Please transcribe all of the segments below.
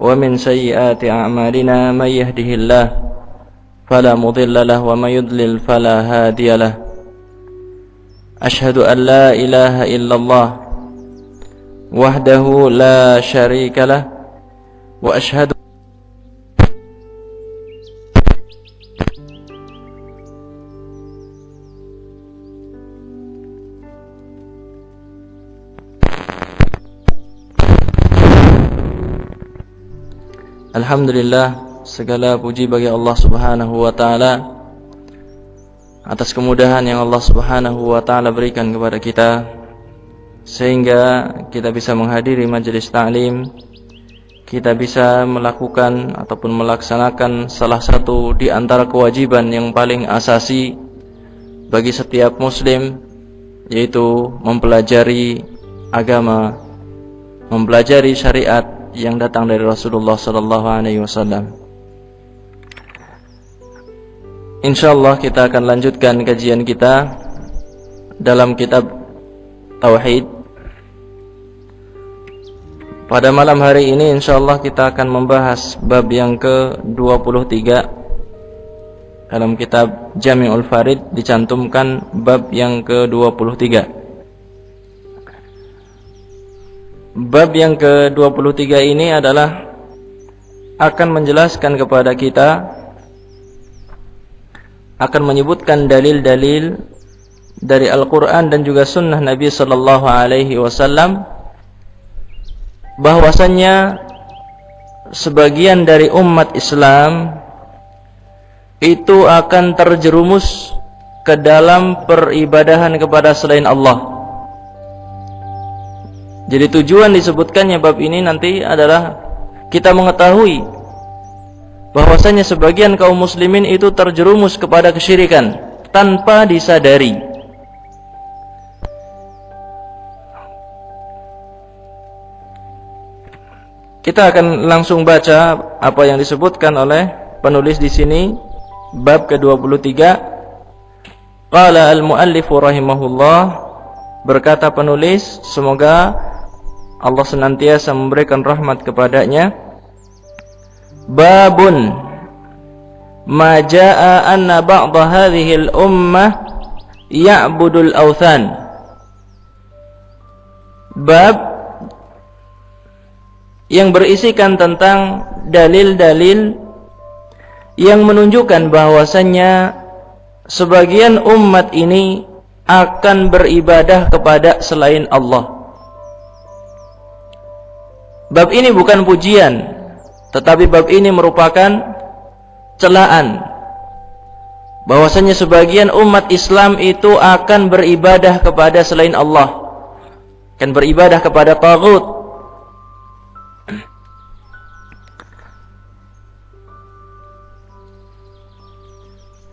ومن سيئات أعمالنا من يهده الله فلا مضل له ومن يضلل فلا هادي له أشهد أن لا إله إلا الله وحده لا شريك له وأشهد Alhamdulillah, segala puji bagi Allah Subhanahu wa taala atas kemudahan yang Allah Subhanahu wa taala berikan kepada kita sehingga kita bisa menghadiri majelis ta'lim, kita bisa melakukan ataupun melaksanakan salah satu di antara kewajiban yang paling asasi bagi setiap muslim, yaitu mempelajari agama, mempelajari syariat yang datang dari Rasulullah sallallahu alaihi wasallam. Insyaallah kita akan lanjutkan kajian kita dalam kitab Tauhid. Pada malam hari ini insyaallah kita akan membahas bab yang ke-23. Dalam kitab Jami'ul Farid dicantumkan bab yang ke-23. Bab yang ke-23 ini adalah akan menjelaskan kepada kita, akan menyebutkan dalil-dalil dari Al-Quran dan juga sunnah Nabi Sallallahu Alaihi Wasallam, bahwasannya sebagian dari umat Islam itu akan terjerumus ke dalam peribadahan kepada selain Allah. Jadi tujuan disebutkannya bab ini nanti adalah kita mengetahui bahwasanya sebagian kaum muslimin itu terjerumus kepada kesyirikan tanpa disadari. Kita akan langsung baca apa yang disebutkan oleh penulis di sini, bab ke-23. Qala al-muallif rahimahullah, berkata penulis, semoga Allah senantiasa memberikan rahmat kepadanya. Babun ma jaa anna ba'd hadhihi al-ummah ya'budul awthan. Bab yang berisikan tentang dalil-dalil yang menunjukkan bahwasannya sebagian umat ini akan beribadah kepada selain Allah. Bab ini bukan pujian, tetapi bab ini merupakan celaan bahwasanya sebagian umat Islam itu akan beribadah kepada selain Allah, akan beribadah kepada taghut.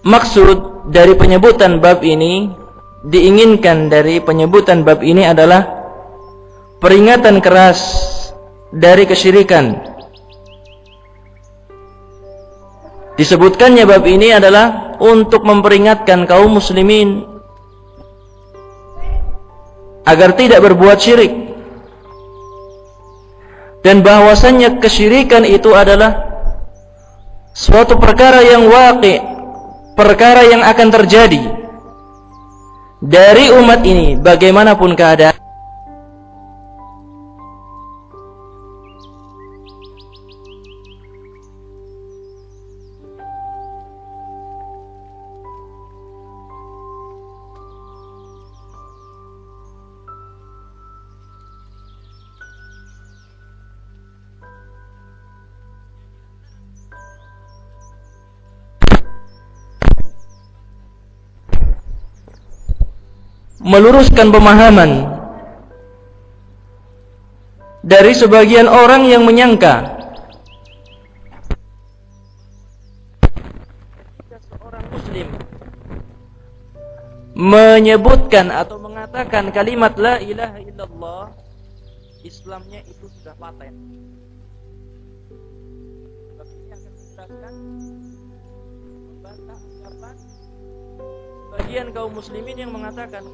Maksud dari penyebutan bab ini, diinginkan dari penyebutan bab ini adalah peringatan keras dari kesyirikan. Disebutkannya bab ini adalah untuk memperingatkan kaum muslimin agar tidak berbuat syirik, dan bahwasannya kesyirikan itu adalah suatu perkara yang waqi', perkara yang akan terjadi dari umat ini bagaimanapun keadaan. Meluruskan pemahaman dari sebagian orang yang menyangka seorang muslim menyebutkan atau mengatakan kalimat la ilaha illallah, Islamnya itu sudah paten. Sebab ini akan menjelaskan, membantah ucapan sebagian kaum muslimin yang mengatakan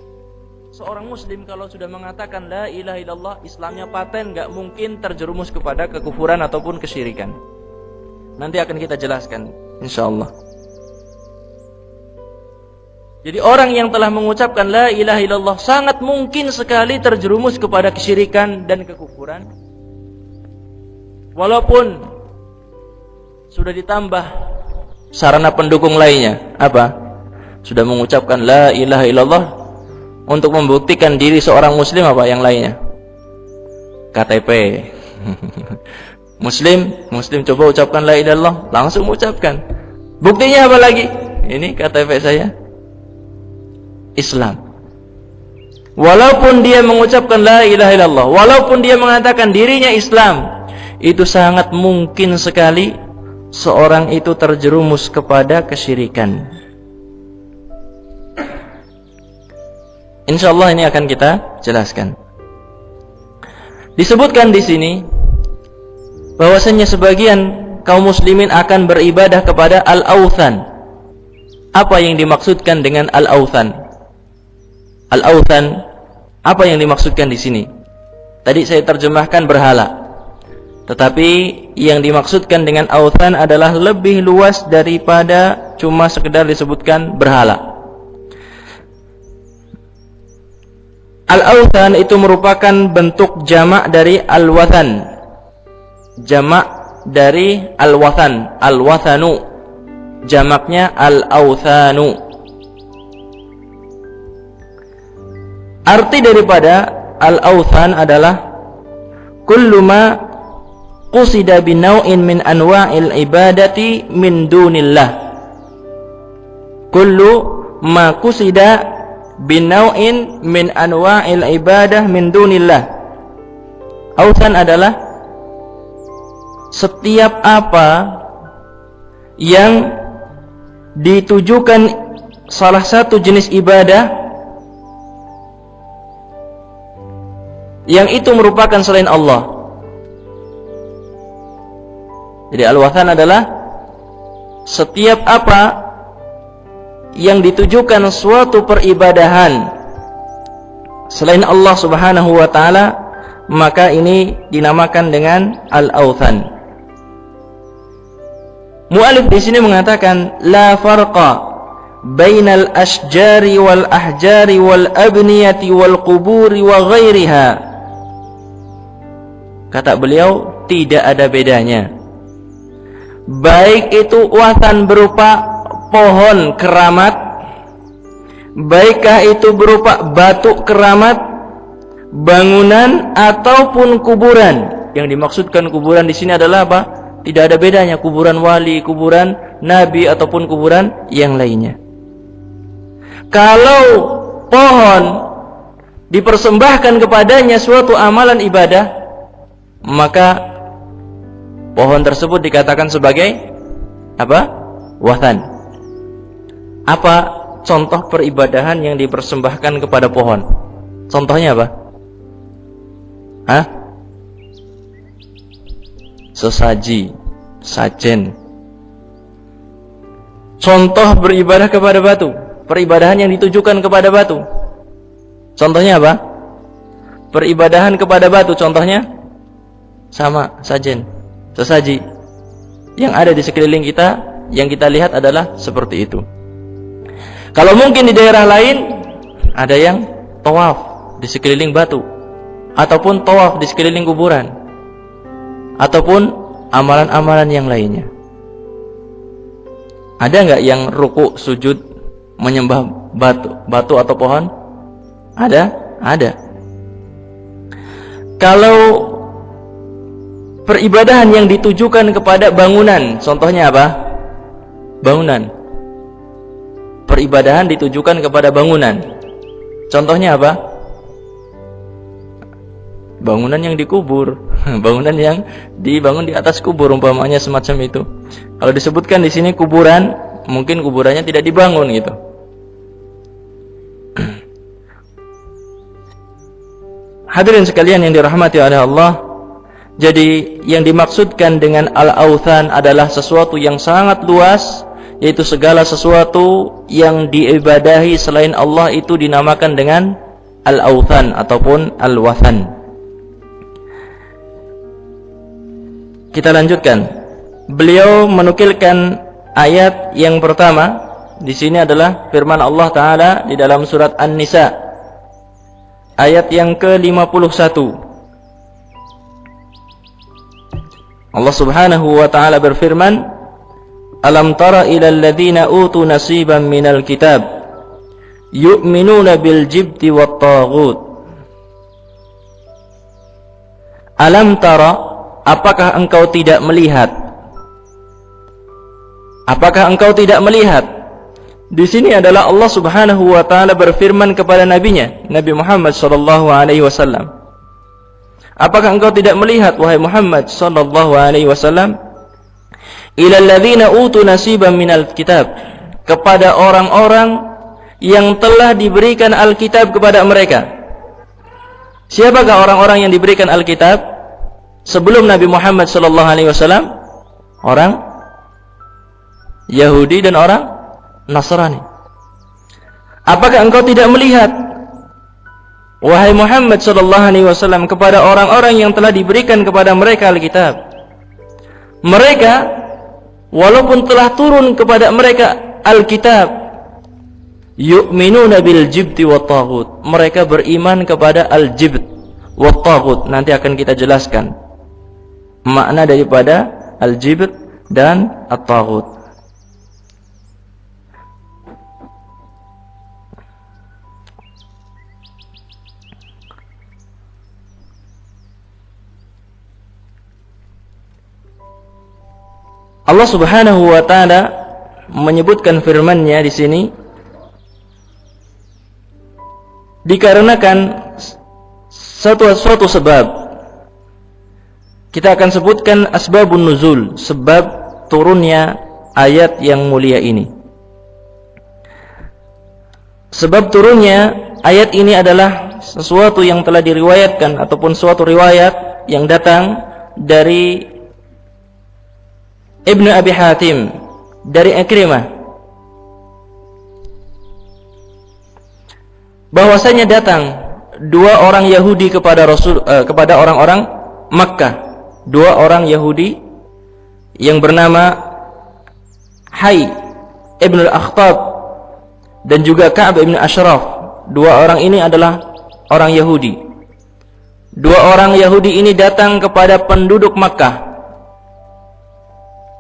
seorang muslim kalau sudah mengatakan la ilaha illallah, Islamnya paten, gak mungkin terjerumus kepada kekufuran ataupun kesyirikan. Nanti akan kita jelaskan insyaallah. Jadi orang yang telah mengucapkan la ilaha illallah sangat mungkin sekali terjerumus kepada kesyirikan dan kekufuran, walaupun sudah ditambah sarana pendukung lainnya. Apa? Sudah mengucapkan la ilaha illallah. Untuk membuktikan diri seorang muslim, apa yang lainnya? KTP. Muslim coba ucapkan la ilaha illallah, langsung ucapkan. Buktinya apa lagi? Ini KTP saya Islam. Walaupun dia mengucapkan la ilaha illallah, walaupun dia mengatakan dirinya Islam, itu sangat mungkin sekali seorang itu terjerumus kepada kesyirikan. Insyaallah ini akan kita jelaskan. Disebutkan di sini bahwasanya sebagian kaum muslimin akan beribadah kepada al-authan. Apa yang dimaksudkan dengan al-authan? Al-authan, apa yang dimaksudkan di sini? Tadi saya terjemahkan berhala. Tetapi yang dimaksudkan dengan authan adalah lebih luas daripada cuma sekedar disebutkan berhala. Al-authan itu merupakan bentuk jamak dari al-wathan. Jamak dari al-wathan, al-wathanu. Jamaknya al-authanu. Arti daripada al-authan adalah kullu ma qusida binaw'in min anwa'il ibadati min dunillah. Kullu ma qusida binaw'in min anwa'il ibadah min dunillah. Authan adalah setiap apa yang ditujukan salah satu jenis ibadah yang itu merupakan selain Allah. Jadi al-wathan adalah setiap apa yang ditujukan suatu peribadahan selain Allah Subhanahu wa taala, maka ini dinamakan dengan al-authan. Mu'allif di sini mengatakan la farqa bainal ashjari wal ahjari wal abniyati wal quburi wa ghairiha. Kata beliau, tidak ada bedanya, baik itu wathan berupa pohon keramat, baikkah itu berupa batu keramat, bangunan ataupun kuburan. Yang dimaksudkan kuburan di sini adalah apa? Tidak ada bedanya, kuburan wali, kuburan nabi ataupun kuburan yang lainnya. Kalau pohon dipersembahkan kepadanya suatu amalan ibadah, maka pohon tersebut dikatakan sebagai apa? Wathan. Apa contoh peribadahan yang dipersembahkan kepada pohon? Contohnya apa? Hah? Sesaji, sajen. Contoh beribadah kepada batu, peribadahan yang ditujukan kepada batu. Contohnya apa? Peribadahan kepada batu, contohnya sama, sajen, sesaji. Yang ada di sekeliling kita, yang kita lihat adalah seperti itu. Kalau mungkin di daerah lain ada yang tawaf di sekeliling batu, ataupun tawaf di sekeliling kuburan, ataupun amalan-amalan yang lainnya. Ada nggak yang ruku sujud menyembah batu atau pohon? Ada. Kalau peribadahan yang ditujukan kepada bangunan, contohnya apa? Bangunan. Peribadahan ditujukan kepada bangunan, contohnya apa? Bangunan yang dikubur, bangunan yang dibangun di atas kubur, umpamanya semacam itu. Kalau disebutkan di sini kuburan, mungkin kuburannya tidak dibangun gitu. Hadirin sekalian yang dirahmati oleh Allah, jadi yang dimaksudkan dengan al-authan adalah sesuatu yang sangat luas, yaitu segala sesuatu yang diibadahi selain Allah itu dinamakan dengan al-awthan ataupun al-wathan. Kita lanjutkan. Beliau menukilkan ayat yang pertama. Di sini adalah firman Allah Ta'ala di dalam surat An-Nisa ayat yang ke-51. Allah Subhanahu wa Ta'ala berfirman, "Alam tara ilal ladzina utu nasiban minal kitab yu'minuna bil jibti wat taghut." Alam tara, apakah engkau tidak melihat? Apakah engkau tidak melihat? Di sini adalah Allah Subhanahu wa Ta'ala berfirman kepada nabinya, Nabi Muhammad sallallahu alaihi wasallam. Apakah engkau tidak melihat, wahai Muhammad sallallahu alaihi wasallam, ilal ladzina utu nasiban minal kitab, kepada orang-orang yang telah diberikan Alkitab kepada mereka. Siapakah orang-orang yang diberikan Alkitab sebelum Nabi Muhammad sallallahu alaihi wasallam? Orang Yahudi dan orang Nasrani. Apakah engkau tidak melihat, wahai Muhammad sallallahu alaihi wasallam, kepada orang-orang yang telah diberikan kepada mereka Alkitab? Mereka walaupun telah turun kepada mereka Alkitab, yu'minuna bil jibti wat taghut, mereka beriman kepada al-jibt wat taghut. Nanti akan kita jelaskan makna daripada al-jibt dan at-taghut. Allah Subhanahu wa Ta'ala menyebutkan firman-Nya di sini dikarenakan suatu sebab. Kita akan sebutkan asbabun nuzul, sebab turunnya ayat yang mulia ini. Sebab turunnya ayat ini adalah sesuatu yang telah diriwayatkan ataupun suatu riwayat yang datang dari Ibnu Abi Hatim dari Ikrimah, bahwasanya datang dua orang Yahudi kepada kepada orang-orang Makkah, dua orang Yahudi yang bernama Hay Ibn al-Akhtab dan juga Ka'ab Ibn Ashraf. Dua orang ini adalah orang Yahudi. Dua orang Yahudi ini datang kepada penduduk Makkah,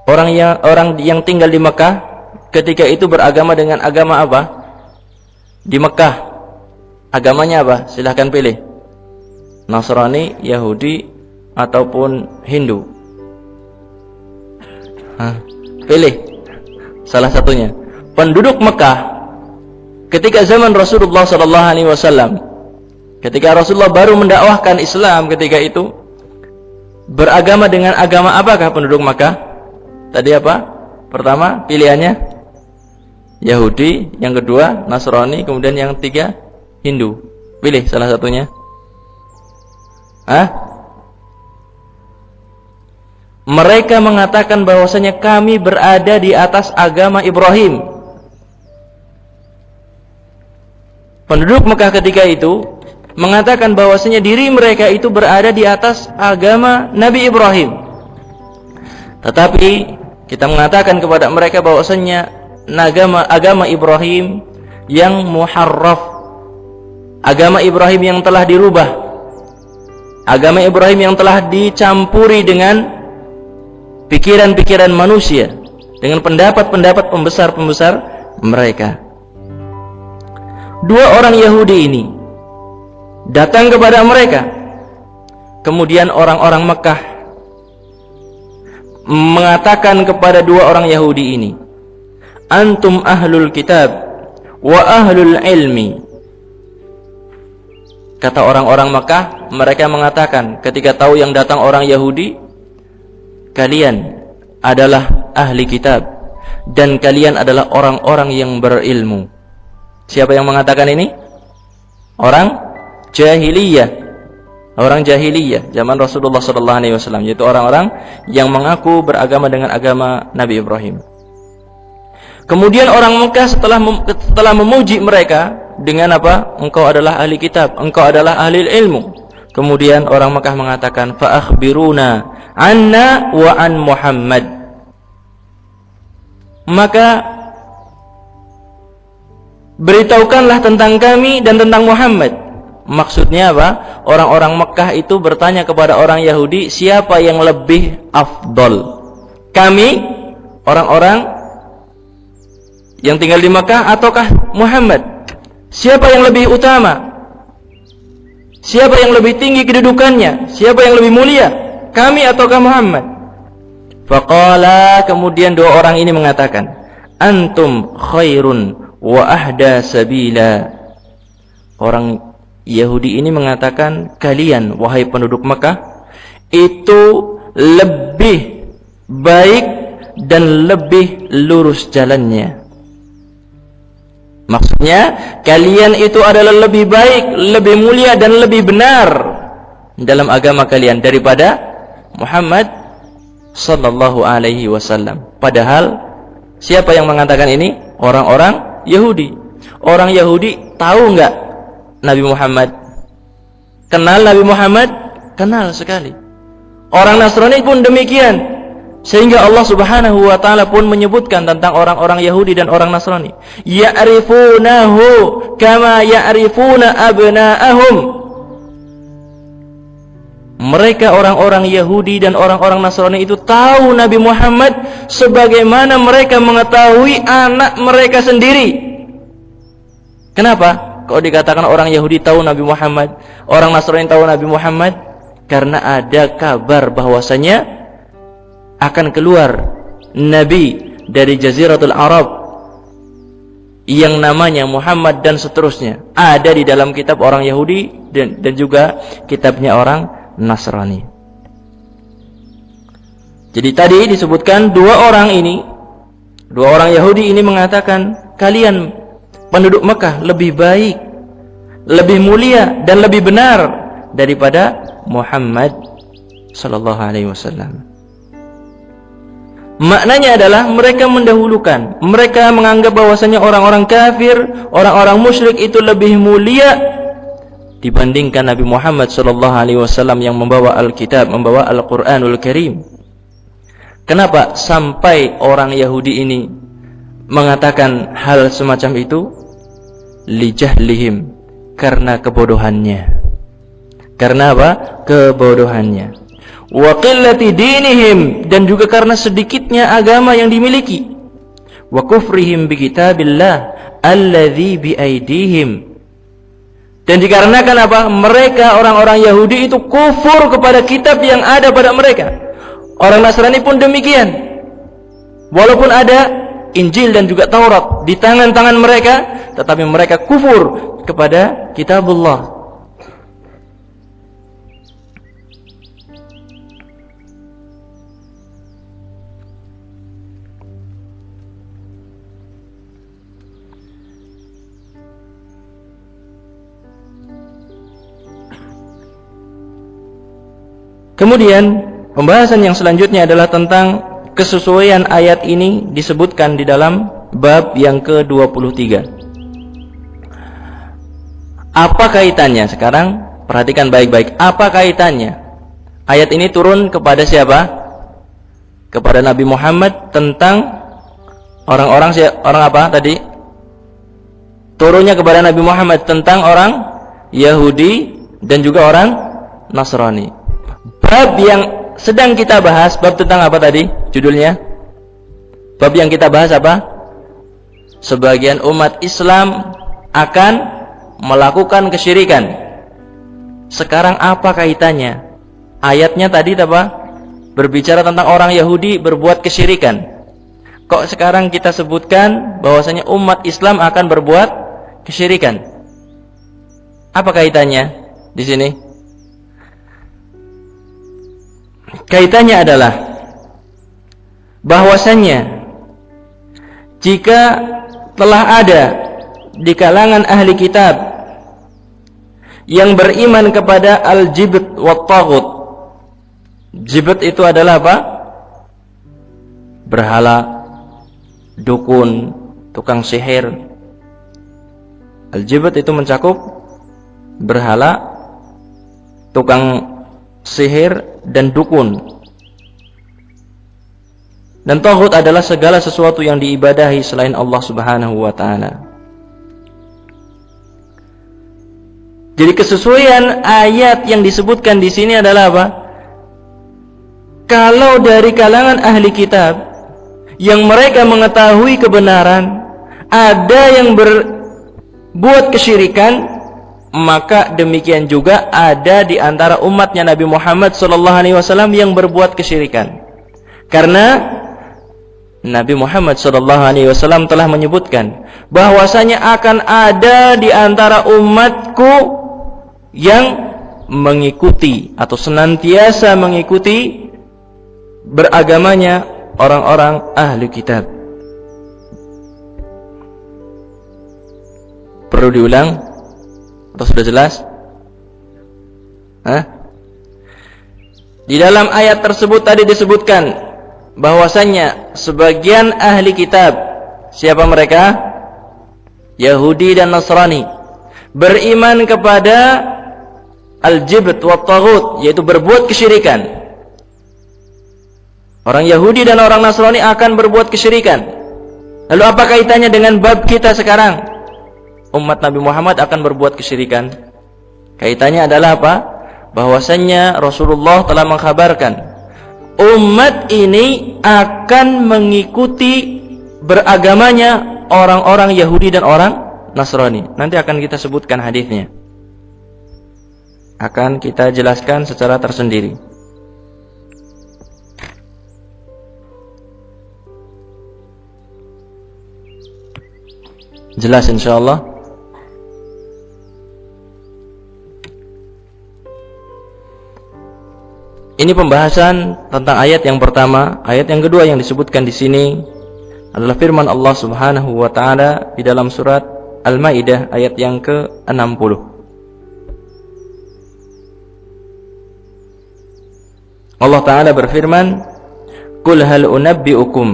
orang yang tinggal di Mekah ketika itu beragama dengan agama apa? Di Mekah agamanya apa? Silahkan pilih, Nasrani, Yahudi, ataupun Hindu. Pilih salah satunya. Penduduk Mekah ketika zaman Rasulullah SAW, ketika Rasulullah baru mendakwahkan Islam, ketika itu beragama dengan agama apakah penduduk Mekah? Tadi apa? Pertama pilihannya Yahudi, yang kedua Nasrani, kemudian yang ketiga Hindu. Pilih salah satunya. Mereka mengatakan bahwasanya kami berada di atas agama Ibrahim. Penduduk Mekah ketika itu mengatakan bahwasanya diri mereka itu berada di atas agama Nabi Ibrahim. Tetapi kita mengatakan kepada mereka bahwasanya agama Ibrahim yang muharraf, agama Ibrahim yang telah dirubah, agama Ibrahim yang telah dicampuri dengan pikiran-pikiran manusia, dengan pendapat-pendapat pembesar-pembesar mereka. Dua orang Yahudi ini datang kepada mereka. Kemudian orang-orang Mekah mengatakan kepada dua orang Yahudi ini, antum ahlul kitab wa ahlul ilmi. Kata orang-orang Mekah, mereka mengatakan ketika tahu yang datang orang Yahudi, kalian adalah ahli kitab dan kalian adalah orang-orang yang berilmu. Siapa yang mengatakan ini? Orang jahiliyah. Orang jahiliyah zaman Rasulullah SAW, yaitu orang-orang yang mengaku beragama dengan agama Nabi Ibrahim. Kemudian orang Mekah setelah memuji mereka dengan apa? Engkau adalah ahli kitab, engkau adalah ahli ilmu. Kemudian orang Mekah mengatakan, fa akhbiruna anna wa an Muhammad. Maka beritahukanlah tentang kami dan tentang Muhammad. Maksudnya apa? Orang-orang Mekah itu bertanya kepada orang Yahudi, siapa yang lebih afdol? Kami, orang-orang yang tinggal di Mekah, ataukah Muhammad? Siapa yang lebih utama? Siapa yang lebih tinggi kedudukannya? Siapa yang lebih mulia? Kami ataukah Muhammad? Faqala, kemudian dua orang ini mengatakan, antum khairun wa ahda sabila. Orang Yahudi ini mengatakan, kalian wahai penduduk Mekah itu lebih baik dan lebih lurus jalannya. Maksudnya kalian itu adalah lebih baik, lebih mulia dan lebih benar dalam agama kalian daripada Muhammad sallallahu alaihi wasallam. Padahal siapa yang mengatakan ini? Orang-orang Yahudi. Orang Yahudi tahu enggak Nabi Muhammad? Kenal Nabi Muhammad? Kenal sekali. Orang Nasrani pun demikian. Sehingga Allah Subhanahu wa taala pun menyebutkan tentang orang-orang Yahudi dan orang Nasrani, ya'rifunahu kama ya'rifuna abna'ahum. Mereka orang-orang Yahudi dan orang-orang Nasrani itu tahu Nabi Muhammad sebagaimana mereka mengetahui anak mereka sendiri. Kenapa? Kalau dikatakan orang Yahudi tahu Nabi Muhammad, orang Nasrani tahu Nabi Muhammad? Karena ada kabar bahwasanya akan keluar Nabi dari Jaziratul Arab yang namanya Muhammad dan seterusnya. Ada di dalam kitab orang Yahudi dan juga kitabnya orang Nasrani. Jadi tadi disebutkan dua orang Yahudi ini mengatakan, kalian penduduk Mekah lebih baik, lebih mulia dan lebih benar daripada Muhammad sallallahu alaihi wasallam. Maknanya adalah mereka mendahulukan, mereka menganggap bahwasanya orang-orang kafir, orang-orang musyrik itu lebih mulia dibandingkan Nabi Muhammad sallallahu alaihi wasallam yang membawa Alkitab, membawa Al-Qur'anul Karim. Kenapa sampai orang Yahudi ini mengatakan hal semacam itu? Lijahlihim, karena kebodohannya. Karena apa? Kebodohannya. Wa qillati dinihim, dan juga karena sedikitnya agama yang dimiliki. Wa kufrihim bi kitabillah alladzi bi aidihim, dan dikarenakan apa? Mereka orang-orang Yahudi itu kufur kepada kitab yang ada pada mereka. Orang Nasrani pun demikian. Walaupun ada Injil dan juga Taurat di tangan-tangan mereka, tetapi mereka kufur kepada kitabullah. Kemudian pembahasan yang selanjutnya adalah tentang kesesuaian ayat ini disebutkan di dalam bab yang ke-23. Apa kaitannya? Sekarang perhatikan baik-baik. Apa kaitannya? Ayat ini turun kepada siapa? Kepada Nabi Muhammad tentang orang apa tadi? Turunnya kepada Nabi Muhammad tentang orang Yahudi dan juga orang Nasrani. Bab yang sedang kita bahas, bab tentang apa tadi? Judulnya? Bab yang kita bahas apa? Sebagian umat Islam akan melakukan kesyirikan. Sekarang apa kaitannya? Ayatnya tadi apa? Berbicara tentang orang Yahudi berbuat kesyirikan. Kok sekarang kita sebutkan bahwasanya umat Islam akan berbuat kesyirikan? Apa kaitannya di sini? Kaitannya adalah bahwasanya jika telah ada di kalangan ahli kitab yang beriman kepada al-jibt wa taghut. Jibt itu adalah apa? Berhala, dukun, tukang sihir. Al-jibt itu mencakup berhala, tukang sihir, dan dukun. Dan taghut adalah segala sesuatu yang diibadahi selain Allah Subhanahu wa taala. Jadi kesesuaian ayat yang disebutkan di sini adalah apa? Kalau dari kalangan ahli kitab yang mereka mengetahui kebenaran, ada yang berbuat kesyirikan, maka demikian juga ada di antara umatnya Nabi Muhammad SAW yang berbuat kesyirikan. Karena Nabi Muhammad SAW telah menyebutkan bahwasanya akan ada di antara umatku yang mengikuti atau senantiasa mengikuti beragamanya orang-orang ahli kitab. Perlu diulang atau sudah jelas? Di dalam ayat tersebut tadi disebutkan bahwasanya sebagian ahli kitab, siapa mereka? Yahudi dan Nasrani, beriman kepada al-jibt wa taghut, yaitu berbuat kesyirikan. Orang Yahudi dan orang Nasrani akan berbuat kesyirikan. Lalu apa kaitannya dengan bab kita sekarang? Umat Nabi Muhammad akan berbuat kesyirikan. Kaitannya adalah apa? Bahwasannya Rasulullah telah mengkhabarkan umat ini akan mengikuti beragamanya orang-orang Yahudi dan orang Nasrani. Nanti akan kita sebutkan hadisnya. Akan kita jelaskan secara tersendiri. Jelas insyaallah. Ini pembahasan tentang ayat yang pertama. Ayat yang kedua yang disebutkan di sini adalah firman Allah Subhanahu wa taala di dalam surat Al-Maidah ayat yang ke-60. Allah taala berfirman, "Qul hal unabbi'ukum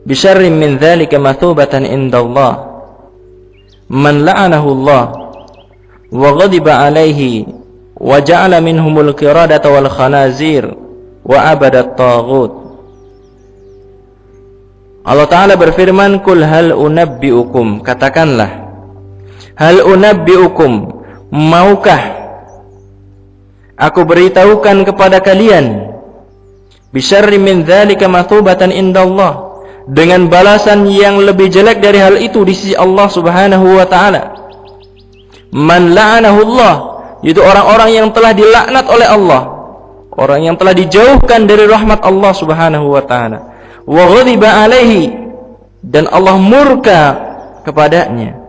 bisyarrin min dzalika mathubatan indallah man la'anahu Allah wa ghadiba 'alaihi wa ja'ala minhumul qiradata wal khanazir wa abadat taghut." Allah taala berfirman, "Qul hal unabbi'ukum," katakanlah, hal unabbi'ukum, maukah aku beritahukan kepada kalian, bisyarri min dzalika mathubatan indallah, dengan balasan yang lebih jelek dari hal itu di sisi Allah Subhanahu wa taala. Man la'anahu Allah, yaitu orang-orang yang telah dilaknat oleh Allah, orang yang telah dijauhkan dari rahmat Allah Subhanahu wa taala. Wa ghadiba alaihi, dan Allah murka kepadanya.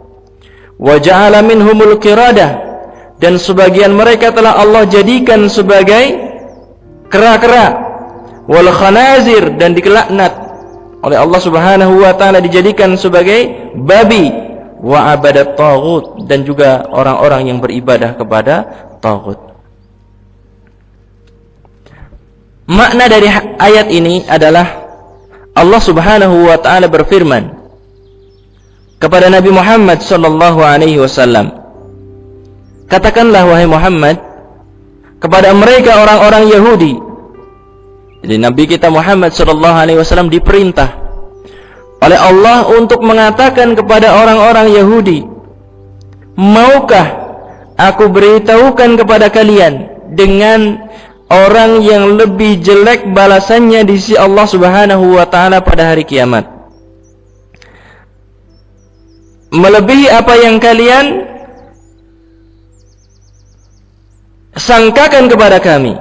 Wa ja'ala minhumul qiradah, dan sebagian mereka telah Allah jadikan sebagai kera-kera, wal khanazir, dan dilaknat oleh Allah Subhanahu wa taala, dijadikan sebagai babi, wa abadat taghut, dan juga orang-orang yang beribadah kepada taghut. Makna dari ayat ini adalah Allah Subhanahu wa taala berfirman kepada Nabi Muhammad sallallahu alaihi wasallam, katakanlah wahai Muhammad kepada mereka orang-orang Yahudi. Jadi Nabi kita Muhammad sallallahu alaihi wasallam diperintah oleh Allah untuk mengatakan kepada orang-orang Yahudi, maukah aku beritahukan kepada kalian dengan orang yang lebih jelek balasannya di sisi Allah Subhanahu wa taala pada hari kiamat, melebihi apa yang kalian sangkakan kepada kami.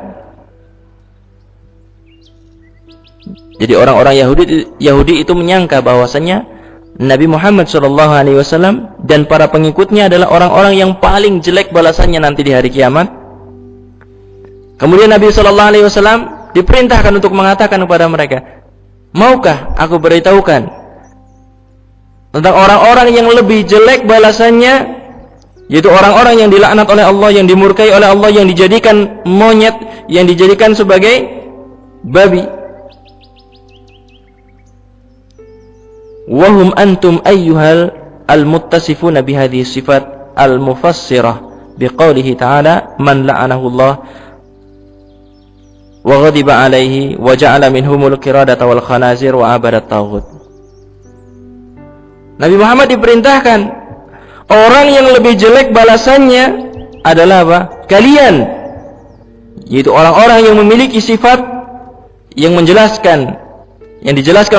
Jadi orang-orang Yahudi itu menyangka bahwasanya Nabi Muhammad SAW dan para pengikutnya adalah orang-orang yang paling jelek balasannya nanti di hari kiamat. Kemudian Nabi SAW diperintahkan untuk mengatakan kepada mereka, maukah aku beritahukan tentang orang-orang yang lebih jelek balasannya, yaitu orang-orang yang dilaknat oleh Allah, yang dimurkai oleh Allah, yang dijadikan monyet, yang dijadikan sebagai babi. wa hum antum ayyuhal al-muttasifuna bihadhihi sifat al-mufassirah biqaulihi ta'ala man la'anahu Allah wa ghadiba alaihi wa ja'ala minhumul qiradata wal khanazir wa abadat taghut. Nabi Muhammad diperintahkan, orang yang lebih jelek balasannya adalah apa? Kalian, yaitu orang-orang yang memiliki sifat yang dijelaskan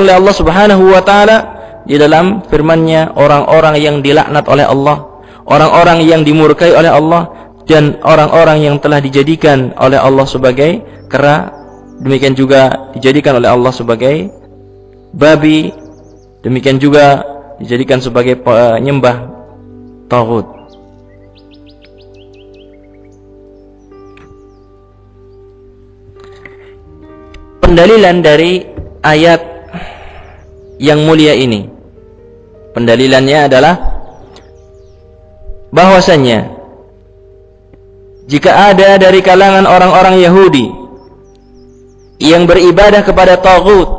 oleh Allah Subhanahu wa taala di dalam firman-Nya, orang-orang yang dilaknat oleh Allah, orang-orang yang dimurkai oleh Allah, dan orang-orang yang telah dijadikan oleh Allah sebagai kera, demikian juga dijadikan oleh Allah sebagai babi, demikian juga dijadikan sebagai penyembah taghut. Pendalilan dari ayat yang mulia ini, pendalilannya adalah bahwasannya jika ada dari kalangan orang-orang Yahudi yang beribadah kepada taghut,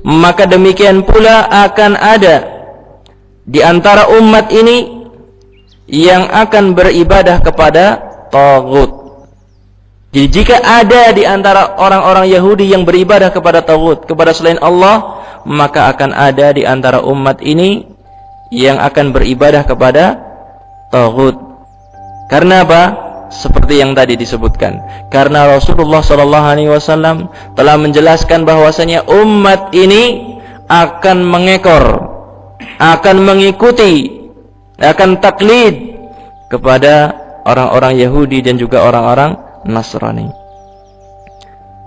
maka demikian pula akan ada di antara umat ini yang akan beribadah kepada taghut. Jadi jika ada di antara orang-orang Yahudi yang beribadah kepada taghut, kepada selain Allah, maka akan ada di antara umat ini yang akan beribadah kepada taghut. Karena apa? Seperti yang tadi disebutkan. Karena Rasulullah SAW telah menjelaskan bahwasanya umat ini akan mengekor, akan mengikuti, akan taklid kepada orang-orang Yahudi dan juga orang-orang Nasrani.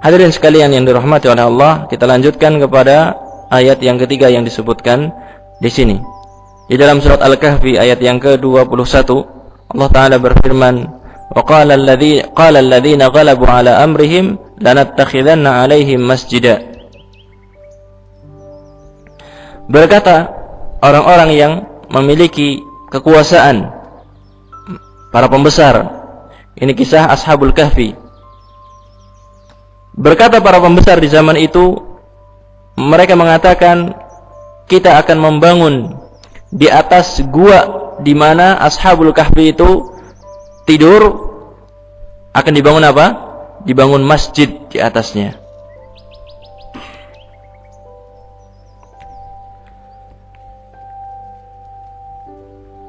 Hadirin sekalian yang dirahmati oleh Allah, kita lanjutkan kepada ayat yang ketiga yang disebutkan di sini. Di dalam surat Al-Kahfi ayat yang ke-21, Allah Ta'ala berfirman, "Wa qala alladziina ghalabu 'ala amrihim lanattakhidanna 'alaihim masjida." Berkata orang-orang yang memiliki kekuasaan, para pembesar. Ini kisah Ashabul Kahfi. Berkata para pembesar di zaman itu, mereka mengatakan, kita akan membangun di atas gua di mana Ashabul Kahfi itu tidur, akan dibangun apa? Dibangun masjid di atasnya.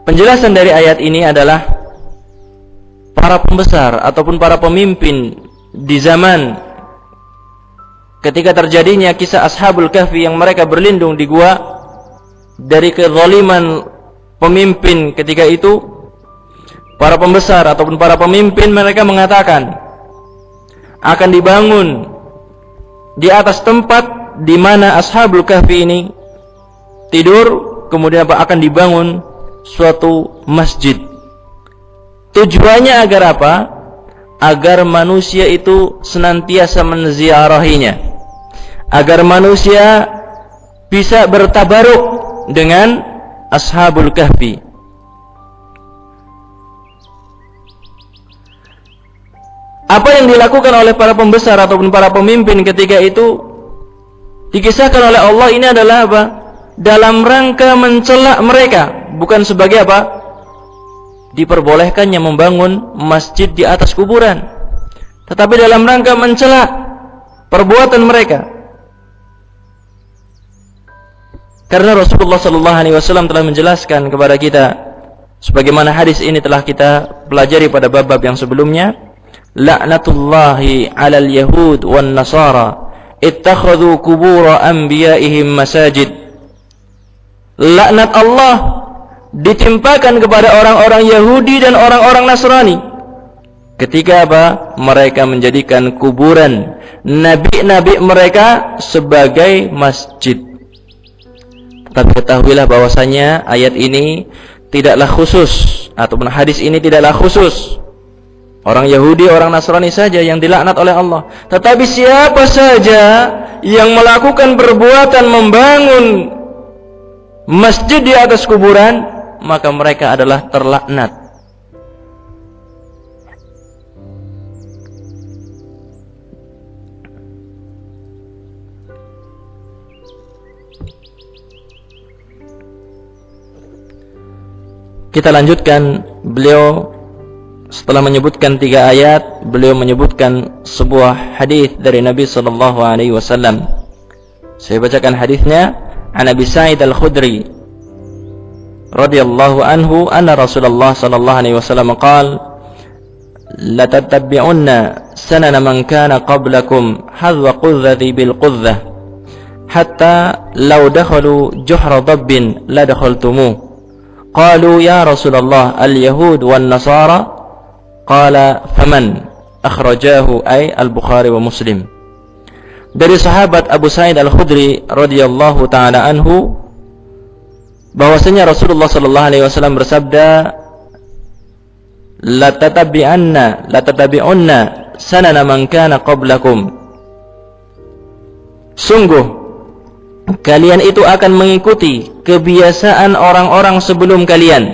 Penjelasan dari ayat ini adalah para pembesar ataupun para pemimpin di zaman ketika terjadinya kisah Ashabul Kahfi yang mereka berlindung di gua dari kezaliman pemimpin ketika itu, para pembesar ataupun para pemimpin mereka mengatakan akan dibangun di atas tempat di mana Ashabul Kahfi ini tidur, kemudian akan dibangun suatu masjid. Tujuannya agar apa? Agar manusia itu senantiasa menziarahinya, agar manusia bisa bertabaruk dengan Ashabul Kahfi. Apa yang dilakukan oleh para pembesar ataupun para pemimpin ketika itu dikisahkan oleh Allah ini adalah apa? Dalam rangka mencela mereka, bukan sebagai apa? Diperbolehkannya membangun masjid di atas kuburan, tetapi dalam rangka mencela perbuatan mereka. Karena Rasulullah SAW telah menjelaskan kepada kita, sebagaimana hadis ini telah kita pelajari pada bab-bab yang sebelumnya, la'natullahi 'alal yahud wan nasara ittakhadhu qubur anbiya'ihim masajid. Laknat Allah ditimpakan kepada orang-orang Yahudi dan orang-orang Nasrani ketika apa? Mereka menjadikan kuburan nabi-nabi mereka sebagai masjid. Tapi ketahuilah bahwasanya ayat ini tidaklah khusus, ataupun hadis ini tidaklah khusus orang Yahudi, orang Nasrani saja yang dilaknat oleh Allah, tetapi siapa saja yang melakukan perbuatan membangun masjid di atas kuburan, maka mereka adalah terlaknat. Kita lanjutkan. Beliau setelah menyebutkan 3 ayat, beliau menyebutkan sebuah hadis dari Nabi sallallahu alaihi wasallam. Saya bacakan hadisnya. An Abi Sa'id Al-Khudri radhiyallahu anhu anna Rasulullah sallallahu alaihi wasallam qala la tattabi'unna sanana man kana qablakum hadwa qudzati bil qudzah hatta law dakhalu juhra dabbin la dakhaltumuh. Qalu ya Rasulullah al-yahud wan nasara. Qala faman. Akhrajahu ay al-Bukhari wa Muslim. Dari sahabat Abu Sa'id Al-Khudri radhiyallahu taala anhu bahwasanya Rasulullah sallallahu alaihi wasallam bersabda, la tatabi'unna sanana man kana qablakum. Sungguh kalian itu akan mengikuti kebiasaan orang-orang sebelum kalian.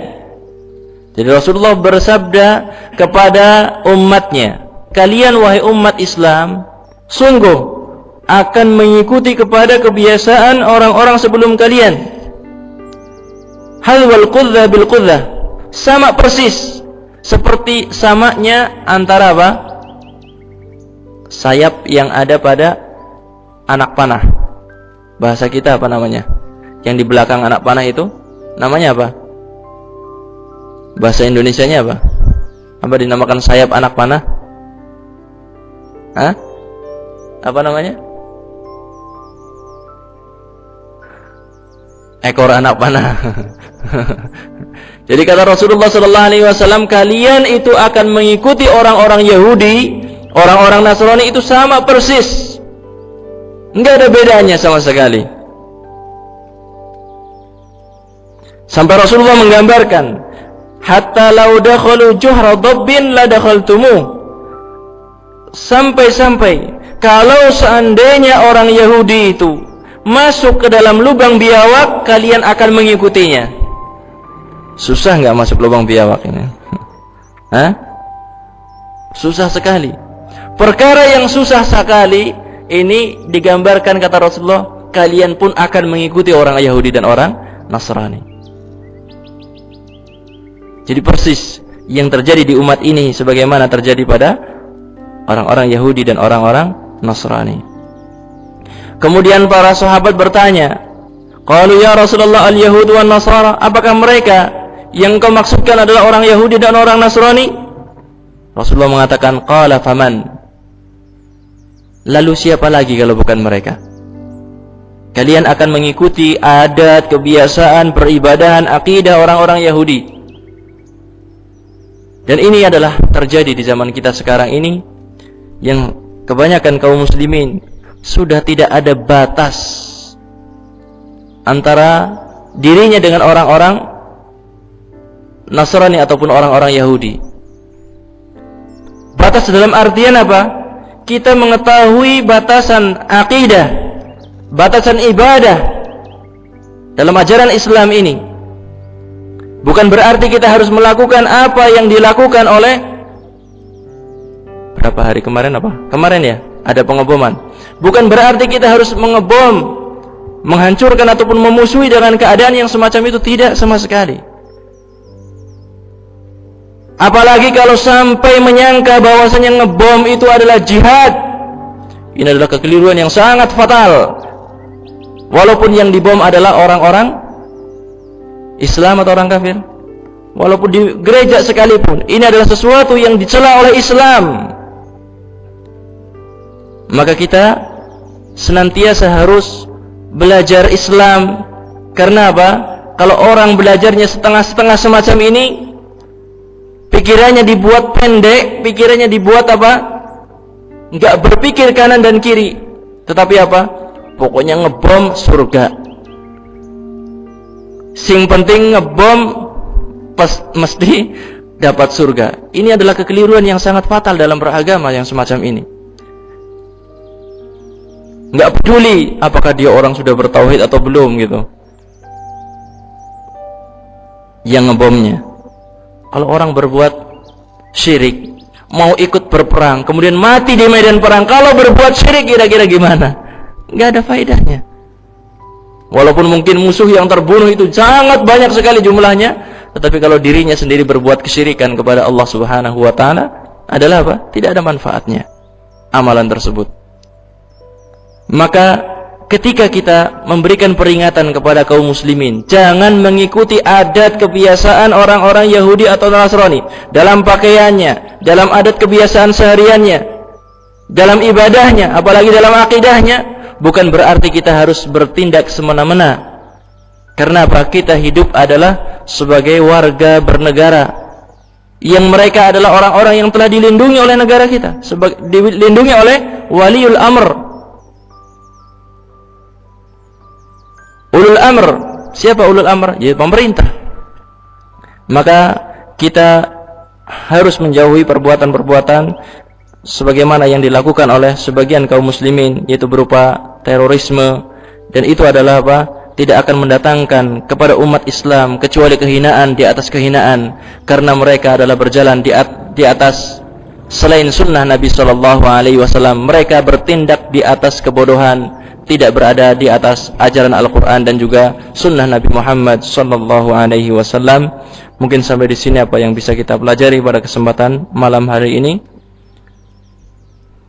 Jadi Rasulullah bersabda kepada umatnya, kalian wahai umat Islam, sungguh akan mengikuti kepada kebiasaan orang-orang sebelum kalian. Hal wal qudzah bil qudzah, sama persis seperti samanya antara apa? Sayap yang ada pada anak panah. Bahasa kita apa namanya? Yang di belakang anak panah itu namanya apa? Bahasa Indonesianya apa? Apa dinamakan sayap anak panah? Hah? Apa namanya? Ekor anak panah. Jadi kata Rasulullah sallallahu alaihi wasallam, kalian itu akan mengikuti orang-orang Yahudi, orang-orang Nasrani itu sama persis. Enggak ada bedanya sama sekali. Sampai Rasulullah menggambarkan, hatta law dakhalu juhra dabbin la dakhaltumuh. Sampai-sampai kalau seandainya orang Yahudi itu masuk ke dalam lubang biawak, kalian akan mengikutinya. Susah enggak masuk lubang biawak ini? Hah? Susah sekali. Perkara yang susah sekali ini digambarkan kata Rasulullah, kalian pun akan mengikuti orang Yahudi dan orang Nasrani. Jadi persis yang terjadi di umat ini sebagaimana terjadi pada orang-orang Yahudi dan orang-orang Nasrani. Kemudian para sahabat bertanya, qalu ya Rasulullah al-yahud wan nasara, apakah mereka yang kau maksudkan adalah orang Yahudi dan orang Nasrani? Rasulullah mengatakan, qala faman. Lalu siapa lagi kalau bukan mereka? Kalian akan mengikuti adat, kebiasaan, peribadahan, akidah orang-orang Yahudi. Dan ini adalah terjadi di zaman kita sekarang ini, yang kebanyakan kaum muslimin sudah tidak ada batas antara dirinya dengan orang-orang Nasrani ataupun orang-orang Yahudi. Batas dalam artian apa? Kita mengetahui batasan akidah, batasan ibadah dalam ajaran Islam ini. Bukan berarti kita harus melakukan apa yang dilakukan oleh berapa hari kemarin apa? Kemarin ya, ada pengeboman. Bukan berarti kita harus mengebom, menghancurkan ataupun memusuhi dengan keadaan yang semacam itu, tidak sama sekali. Apalagi kalau sampai menyangka bahwasanya ngebom itu adalah jihad. Ini adalah kekeliruan yang sangat fatal. Walaupun yang dibom adalah orang-orang Islam atau orang kafir, walaupun di gereja sekalipun, ini adalah sesuatu yang dicela oleh Islam. Maka kita senantiasa harus belajar Islam. Karena apa? Kalau orang belajarnya setengah-setengah semacam ini, pikirannya dibuat pendek, pikirannya dibuat apa? Enggak berpikir kanan dan kiri. Tetapi apa? Pokoknya ngebom surga. Sing penting ngebom mesti dapat surga. Ini adalah kekeliruan yang sangat fatal dalam beragama yang semacam ini. Enggak peduli apakah dia orang sudah bertauhid atau belum gitu. Yang ngebomnya. Kalau orang berbuat syirik, mau ikut berperang, kemudian mati di medan perang, kalau berbuat syirik kira-kira gimana? Nggak ada faedahnya. Walaupun mungkin musuh yang terbunuh itu sangat banyak sekali jumlahnya, tetapi kalau dirinya sendiri berbuat kesyirikan kepada Allah Subhanahu wa taala, adalah apa? Tidak ada manfaatnya amalan tersebut. Maka ketika kita memberikan peringatan kepada kaum muslimin, jangan mengikuti adat kebiasaan orang-orang Yahudi atau Nasrani dalam pakaiannya, dalam adat kebiasaan sehariannya, dalam ibadahnya, apalagi dalam akidahnya. Bukan berarti kita harus bertindak semena-mena. Karena apa? Kita hidup adalah sebagai warga bernegara, yang mereka adalah orang-orang yang telah dilindungi oleh negara kita, dilindungi oleh waliul amr. Ulul amr, siapa ulul amr? Ya, pemerintah. Maka kita harus menjauhi perbuatan-perbuatan sebagaimana yang dilakukan oleh sebagian kaum muslimin, yaitu berupa terorisme, dan itu adalah apa? Tidak akan mendatangkan kepada umat Islam kecuali kehinaan di atas kehinaan, karena mereka adalah berjalan di atas selain sunnah Nabi Shallallahu Alaihi Wasallam. Mereka bertindak di atas kebodohan, tidak berada di atas ajaran Al-Quran dan juga sunnah Nabi Muhammad Shallallahu Alaihi Wasallam. Mungkin sampai di sini apa yang bisa kita pelajari pada kesempatan malam hari ini.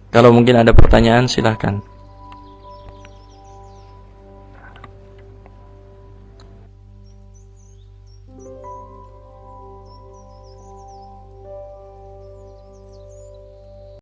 Kalau mungkin ada pertanyaan, silahkan.